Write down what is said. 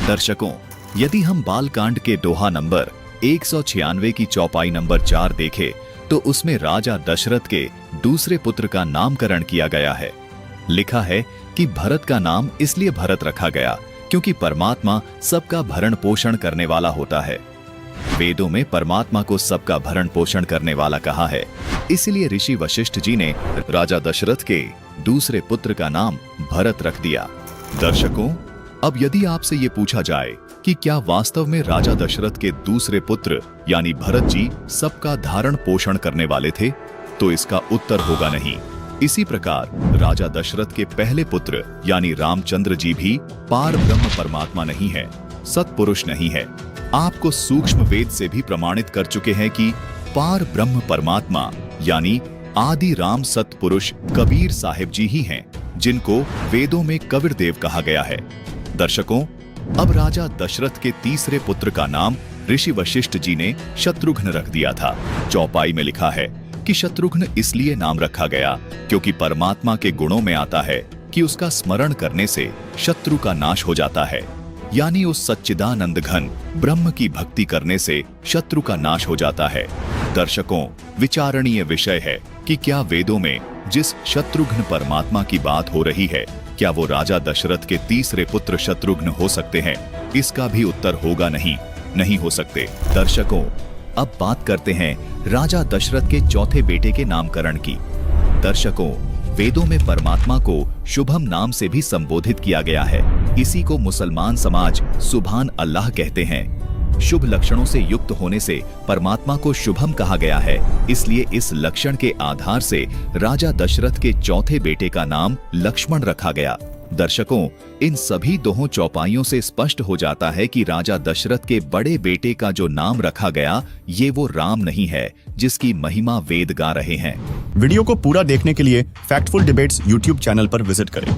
दर्शकों, यदि हम बालकांड के दोहा नंबर 196 की चौपाई नंबर 4 देखें तो उसमें राजा दशरथ के दूसरे पुत्र का नामकरण किया गया है। लिखा है कि भरत का नाम इसलिए भरत रखा गया क्योंकि परमात्मा सबका भरण पोषण करने वाला होता है। वेदों में परमात्मा को सबका भरण पोषण करने वाला कहा है, इसलिए ऋषि वशिष्ठ जी ने राजा दशरथ के दूसरे पुत्र का नाम भरत रख दिया। दर्शकों, अब यदि आपसे ये पूछा जाए कि क्या वास्तव में राजा दशरथ के दूसरे पुत्र यानी भरत जी सबका धारण पोषण करने वाले थे, तो इसका उत्तर होगा नहीं। इसी प्रकार राजा दशरथ के पहले पुत्र यानी रामचंद्र जी भी पार ब्रह्म परमात्मा नहीं है, सत्पुरुष नहीं है। आपको सूक्ष्म वेद से भी प्रमाणित कर चुके हैं कि पार ब्रह्म परमात्मा यानी आदि राम सत्पुरुष कबीर साहिब जी ही हैं, जिनको वेदों में कबीर देव कहा गया है। दर्शकों, अब राजा दशरथ के तीसरे पुत्र का नाम ऋषि वशिष्ठ जी ने शत्रुघ्न रख दिया था। चौपाई में लिखा है कि शत्रुघ्न इसलिए नाम रखा गया क्योंकि परमात्मा के गुणों में आता है कि उसका स्मरण करने से शत्रु का नाश हो जाता है, यानी उस सच्चिदानंद घन ब्रह्म की भक्ति करने से शत्रु का नाश हो जाता है। दर्शकों, विचारणीय विषय है कि क्या वेदों में जिस शत्रुघ्न परमात्मा की बात हो रही है, क्या वो राजा दशरथ के तीसरे पुत्र शत्रुघ्न हो सकते हैं? इसका भी उत्तर होगा नहीं हो सकते। दर्शकों, अब बात करते हैं राजा दशरथ के चौथे बेटे के नामकरण की। दर्शकों, वेदों में परमात्मा को शुभम नाम से भी संबोधित किया गया है। इसी को मुसलमान समाज सुभान अल्लाह कहते हैं। शुभ लक्षणों से युक्त होने से परमात्मा को शुभम कहा गया है, इसलिए इस लक्षण के आधार से राजा दशरथ के चौथे बेटे का नाम लक्ष्मण रखा गया। दर्शकों, इन सभी दोहों चौपाइयों से स्पष्ट हो जाता है कि राजा दशरथ के बड़े बेटे का जो नाम रखा गया, ये वो राम नहीं है जिसकी महिमा वेद गा रहे हैं। वीडियो को पूरा देखने के लिए फैक्टफुल डिबेट्स यूट्यूब चैनल पर विजिट करें।